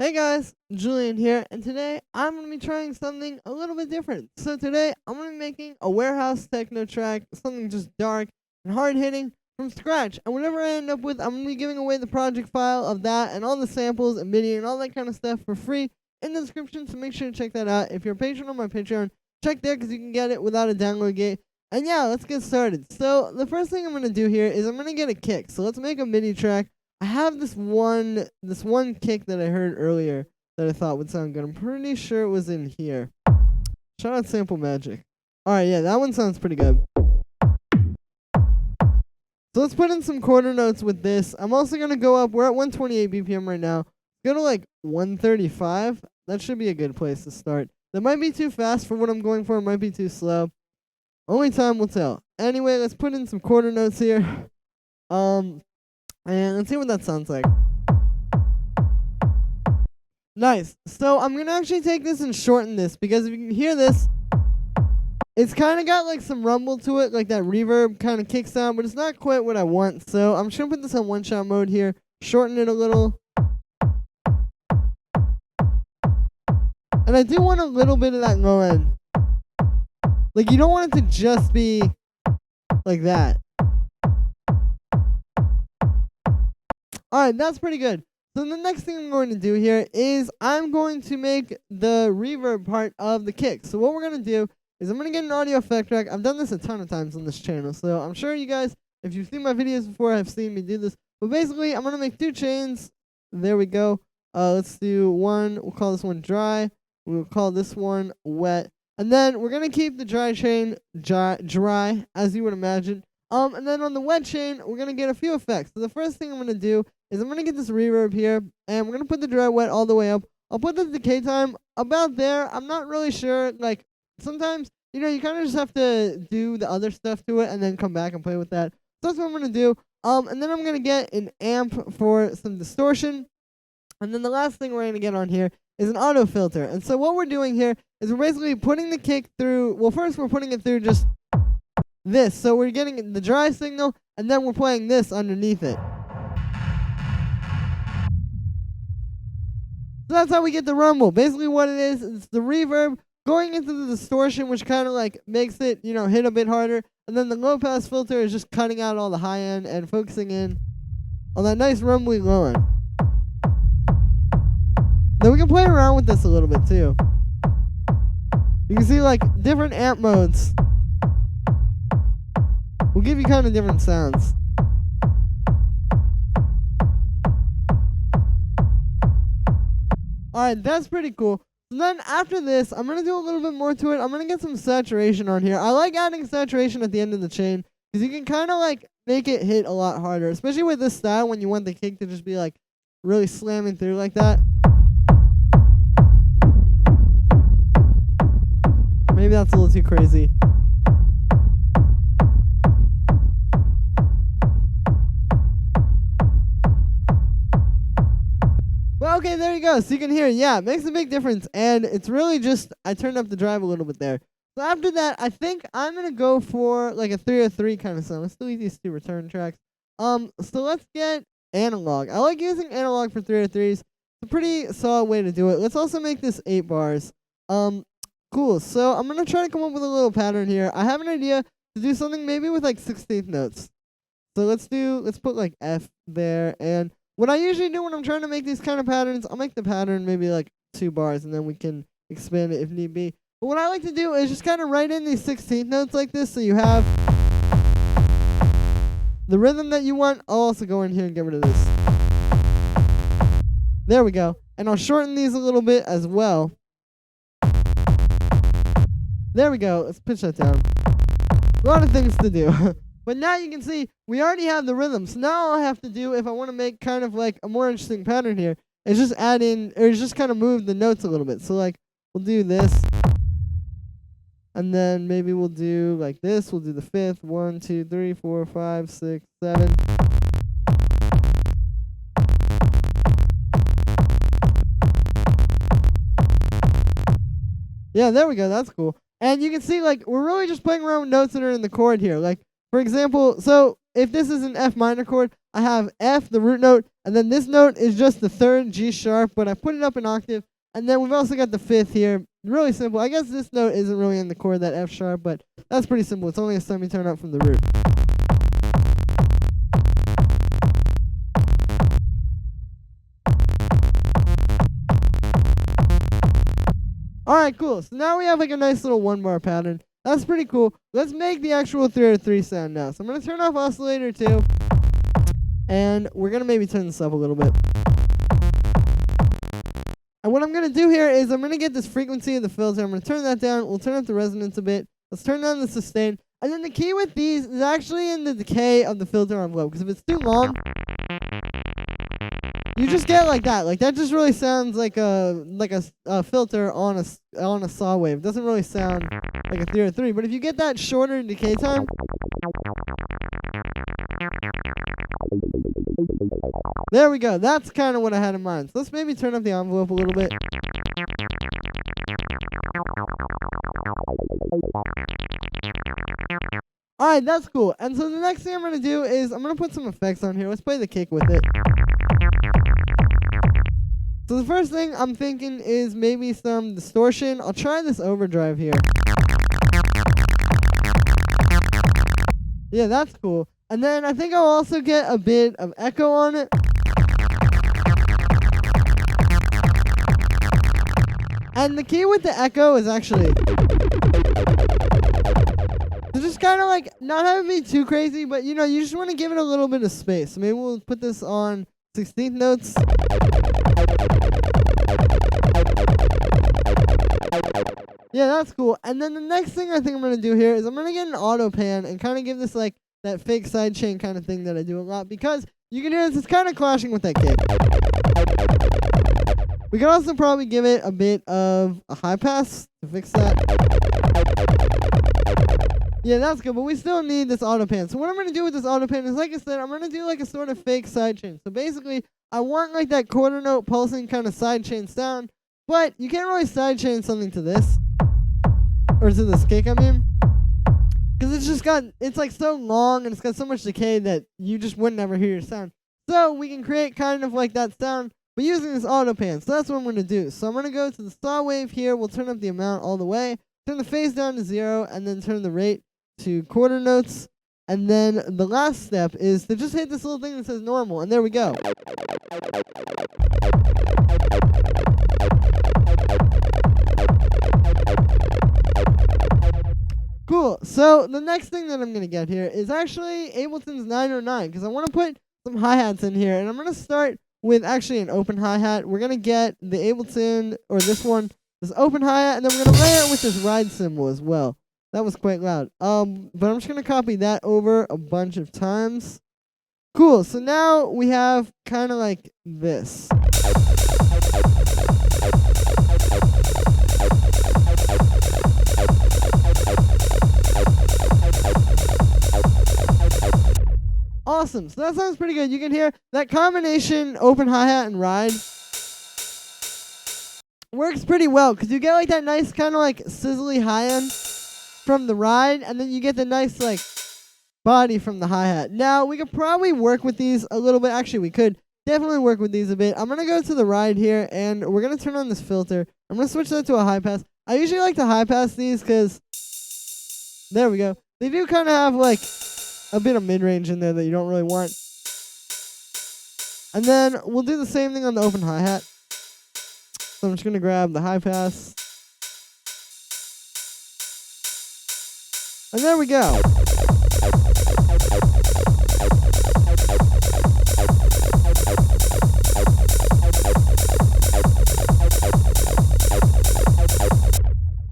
Hey guys, Julian here, and today I'm going to be trying something a little bit different. So today I'm going to be making a warehouse techno track, something just dark and hard hitting from scratch. And whatever I end up with, I'm going to be giving away the project file of that and all the samples and MIDI and all that kind of stuff for free in the description, so make sure to check that out. If you're a patron on my Patreon, check there because you can get it without a download gate. And yeah, let's get started. So the first thing I'm going to do here is I'm going to get a kick. So let's make a MIDI track. I have this one kick that I heard earlier that I thought would sound good. I'm pretty sure it was in here. Shout out Sample Magic. Alright, yeah, that one sounds pretty good. So let's put in some quarter notes with this. I'm also going to go up. We're at 128 BPM right now. Go to like 135. That should be a good place to start. That might be too fast for what I'm going for. It might be too slow. Only time will tell. Anyway, let's put in some quarter notes here. And let's see what that sounds like. Nice. So I'm going to actually take this and shorten this, because if you can hear this, it's kind of got like some rumble to it, like that reverb kind of kick sound, but it's not quite what I want. So I'm just going to put this on one-shot mode here, shorten it a little. And I do want a little bit of that low end. Like, you don't want it to just be like that. Alright, that's pretty good. So the next thing I'm going to do here is I'm going to make the reverb part of the kick. So what we're going to do is I'm going to get an audio effect track. I've done this a ton of times on this channel, so I'm sure you guys, if you've seen my videos before, have seen me do this. But basically, I'm going to make two chains. There we go. Let's do one. We'll call this one dry. We'll call this one wet. And then we're going to keep the dry chain dry, as you would imagine. And then on the wet chain, we're going to get a few effects. So the first thing I'm going to do is I'm going to get this reverb here, and we're going to put the dry wet all the way up. I'll put the decay time about there. I'm not really sure. Like, sometimes, you know, you kind of just have to do the other stuff to it and then come back and play with that. So that's what I'm going to do. And then I'm going to get an amp for some distortion. And then the last thing we're going to get on here is an auto filter. And so what we're doing here is we're basically putting the kick through. Well, first we're putting it through just this. So we're getting the dry signal, and then we're playing this underneath it. So that's how we get the rumble. Basically what it is the reverb going into the distortion, which kind of like makes it, you know, hit a bit harder. And then the low pass filter is just cutting out all the high end and focusing in on that nice rumbly low end. Then we can play around with this a little bit too. You can see like different amp modes will give you kind of different sounds. Alright, that's pretty cool. So then after this, I'm going to do a little bit more to it. I'm going to get some saturation on here. I like adding saturation at the end of the chain, because you can kind of like make it hit a lot harder, especially with this style when you want the kick to just be like really slamming through like that. Maybe that's a little too crazy. Well, okay, there you go. So you can hear, yeah, it makes a big difference. And it's really just, I turned up the drive a little bit there. So after that, I think I'm going to go for like a 303 kind of sound. Let's delete these two return tracks. So let's get analog. I like using analog for 303s. It's a pretty solid way to do it. Let's also make this 8 bars. Cool. So I'm going to try to come up with a little pattern here. I have an idea to do something maybe with like 16th notes. So let's put like F there. And what I usually do when I'm trying to make these kind of patterns, I'll make the pattern maybe like 2 bars, and then we can expand it if need be. But what I like to do is just kind of write in these 16th notes like this, so you have the rhythm that you want. I'll also go in here and get rid of this. There we go. And I'll shorten these a little bit as well. There we go. Let's pitch that down. A lot of things to do. But now you can see we already have the rhythm. So now all I have to do, if I want to make kind of like a more interesting pattern here, is just add in, or just kind of move the notes a little bit. So like, we'll do this. And then maybe we'll do like this. We'll do the 5th. 1, 2, 3, 4, 5, 6, 7. Yeah, there we go. That's cool. And you can see like we're really just playing around with notes that are in the chord here. Like, for example, so if this is an F minor chord, I have F, the root note, and then this note is just the third G sharp, but I put it up an octave. And then we've also got the fifth here. Really simple. I guess this note isn't really in the chord, that F sharp, but that's pretty simple. It's only a semitone up from the root. Alright, cool. So now we have like a nice little 1-bar pattern. That's pretty cool. Let's make the actual 303 sound now. So I'm going to turn off oscillator 2. And we're going to maybe turn this up a little bit. And what I'm going to do here is I'm going to get this frequency of the filter. I'm going to turn that down. We'll turn up the resonance a bit. Let's turn down the sustain. And then the key with these is actually in the decay of the filter envelope. Because if it's too long, you just get like that. Like that just really sounds like a filter on a saw wave. It doesn't really sound like a 303. But if you get that shorter decay time, there we go. That's kind of what I had in mind. So let's maybe turn up the envelope a little bit. Alright, that's cool. And so the next thing I'm going to do is I'm going to put some effects on here. Let's play the kick with it. So the first thing I'm thinking is maybe some distortion. I'll try this overdrive here. Yeah, that's cool. And then I think I'll also get a bit of echo on it. And the key with the echo is actually to just kind of like not have it be too crazy, but you know, you just want to give it a little bit of space. So maybe we'll put this on 16th notes. Yeah, that's cool. And then the next thing I think I'm going to do here is I'm going to get an auto pan and kind of give this like that fake sidechain kind of thing that I do a lot, because you can hear this, it's kind of clashing with that kick. We can also probably give it a bit of a high pass to fix that. Yeah, that's good, but we still need this auto pan. So what I'm going to do with this auto pan is, like I said, I'm going to do like a sort of fake sidechain. So basically, I want like that quarter note pulsing kind of sidechain sound, but you can't really sidechain something to this. Or to this kick, I mean. Because it's just got, it's like so long and it's got so much decay that you just wouldn't ever hear your sound. So we can create kind of like that sound, but using this auto pan. So that's what I'm going to do. So I'm going to go to the saw wave here. We'll turn up the amount all the way. Turn the phase down to 0, and then turn the rate to quarter notes. And then the last step is to just hit this little thing that says normal. And there we go. Cool. So the next thing that I'm going to get here is actually Ableton's 909, because I want to put some hi-hats in here. And I'm going to start with actually an open hi-hat. We're going to get the Ableton, or this one, this open hi-hat, and then we're going to layer it with this ride cymbal as well. That was quite loud. But I'm just going to copy that over a bunch of times. Cool. So now we have kind of like this. Awesome. So that sounds pretty good. You can hear that combination open hi-hat and ride works pretty well, because you get like that nice kind of like sizzly high end from the ride, and then you get the nice like body from the hi-hat. Now we could probably work with these a little bit. Actually, we could definitely work with these a bit. I'm gonna go to the ride here, and we're gonna turn on this filter. I'm gonna switch that to a high pass. I usually like to high pass these because there we go. They do kind of have like a bit of mid-range in there that you don't really want. And then we'll do the same thing on the open hi-hat. So I'm just going to grab the high pass. And there we go.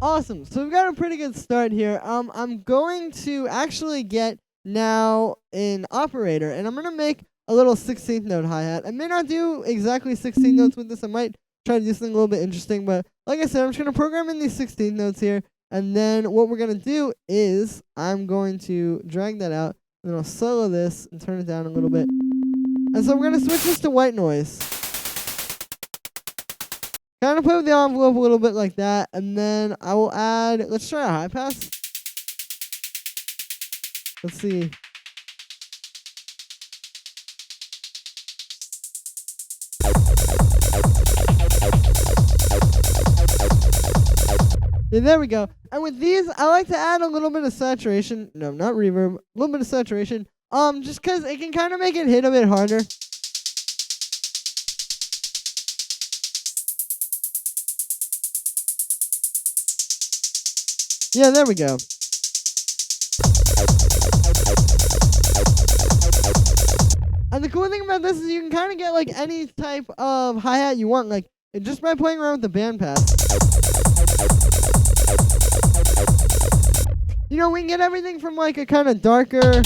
Awesome. So we've got a pretty good start here. I'm going to actually get now an operator, and I'm going to make a little 16th note hi-hat. I may not do exactly 16 notes with this. I might try to do something a little bit interesting, but like I said, I'm just going to program in these 16 notes here, and then what we're going to do is I'm going to drag that out, and then I'll solo this and turn it down a little bit. And so we're going to switch this to white noise. Kind of play with the envelope a little bit like that, and then I will add, let's try a high pass. Let's see. Yeah, there we go. And with these, I like to add a little bit of saturation. No, not reverb. A little bit of saturation. Just because it can kind of make it hit a bit harder. Yeah, there we go. And the cool thing about this is you can kind of get like any type of hi-hat you want, like just by playing around with the bandpass. You know, we can get everything from like a kind of darker,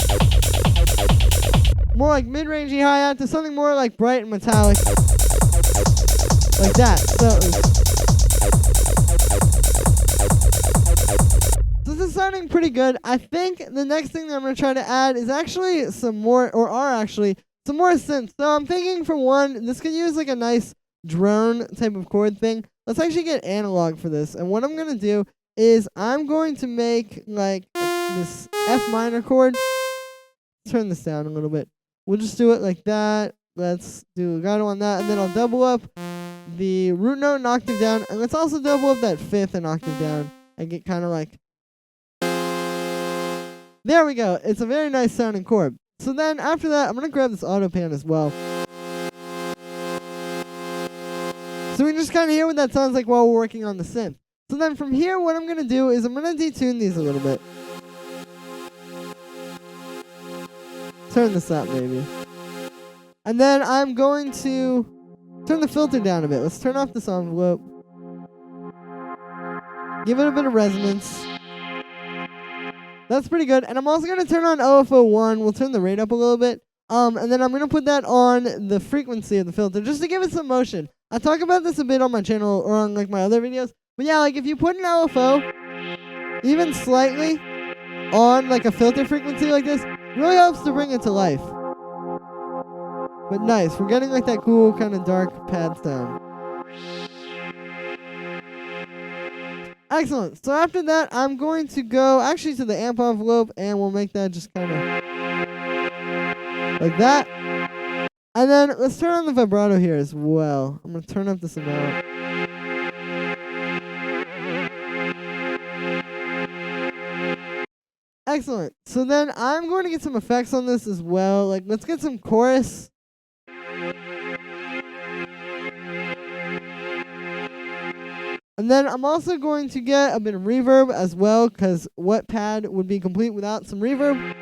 more like mid-rangey hi-hat to something more like bright and metallic, like that. So this is sounding pretty good. I think the next thing that I'm going to try to add is actually some more synths. So I'm thinking for one, this could use like a nice drone type of chord thing. Let's actually get analog for this. And what I'm going to do is I'm going to make like this F minor chord. Turn this down a little bit. We'll just do it like that. Let's do legato on that. And then I'll double up the root note an octave down. And let's also double up that fifth an octave down. And get kind of like... There we go. It's a very nice sounding chord. So then after that, I'm going to grab this auto pan as well. So we can just kind of hear what that sounds like while we're working on the synth. So then from here, what I'm going to do is I'm going to detune these a little bit. Turn this up, maybe. And then I'm going to turn the filter down a bit. Let's turn off this envelope. Give it a bit of resonance. That's pretty good. And I'm also going to turn on OFO1. We'll turn the rate up a little bit. And then I'm going to put that on the frequency of the filter just to give it some motion. I talk about this a bit on my channel or on like my other videos. But yeah, like if you put an LFO, even slightly, on like a filter frequency like this, really helps to bring it to life. But nice. We're getting like that cool kind of dark pad sound. Excellent. So after that, I'm going to go actually to the amp envelope, and we'll make that just kind of like that. And then let's turn on the vibrato here as well. I'm going to turn up this amount. Excellent. So then I'm going to get some effects on this as well. Like, let's get some chorus. And then I'm also going to get a bit of reverb as well, because what pad would be complete without some reverb?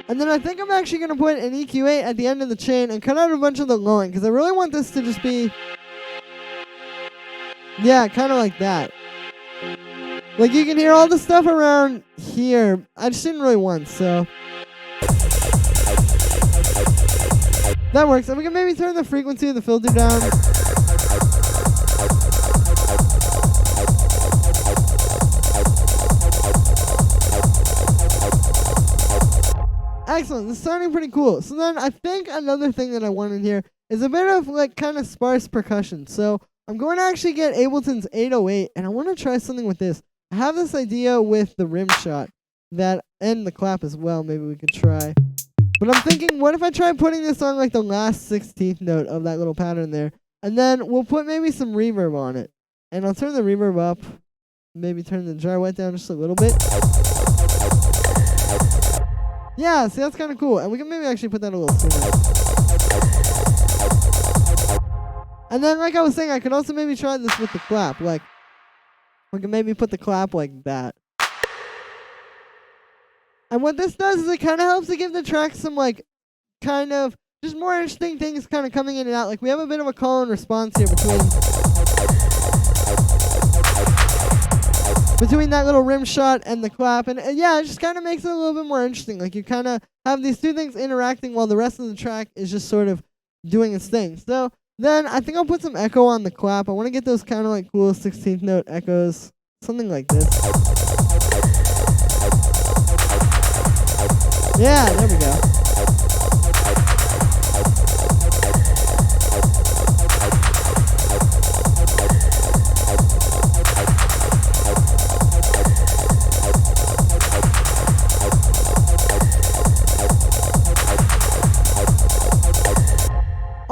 And then I think I'm actually going to put an EQ8 at the end of the chain and cut out a bunch of the low end, because I really want this to just be, yeah, kind of like that. Like you can hear all the stuff around here. I just didn't really want, so. That works. And we can maybe turn the frequency of the filter down. Excellent. This is sounding pretty cool. So then I think another thing that I want in here is a bit of like kind of sparse percussion. So I'm going to actually get Ableton's 808, and I want to try something with this. I have this idea with the rim shot that, and the clap as well. Maybe we could try. But I'm thinking, what if I try putting this on like the last 16th note of that little pattern there, and then we'll put maybe some reverb on it. And I'll turn the reverb up, maybe turn the gyrowette down just a little bit. Yeah, see, that's kind of cool. And we can maybe actually put that a little sooner. And then, like I was saying, I could also maybe try this with the clap. Like, we can maybe put the clap like that. And what this does is it kind of helps to give the track some, like, kind of, just more interesting things kind of coming in and out. Like, we have a bit of a call and response here between that little rim shot and the clap. And yeah, it just kind of makes it a little bit more interesting. Like, you kind of have these two things interacting while the rest of the track is just sort of doing its thing. So then I think I'll put some echo on the clap. I want to get those kind of, like, cool 16th note echoes. Something like this. Yeah, there we go.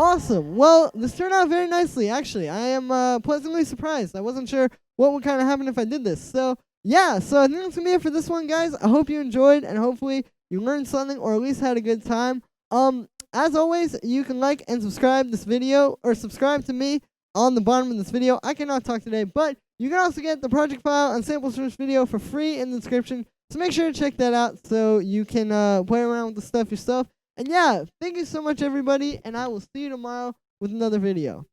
Awesome. Well, this turned out very nicely, actually. I am pleasantly surprised. I wasn't sure what would kind of happen if I did this. So, yeah, so I think that's going to be it for this one, guys. I hope you enjoyed, and hopefully you learned something or at least had a good time. As always, you can like and subscribe this video, or subscribe to me on the bottom of this video. I cannot talk today, but you can also get the project file and sample source video for free in the description. So make sure to check that out so you can play around with the stuff yourself. And yeah, thank you so much, everybody, and I will see you tomorrow with another video.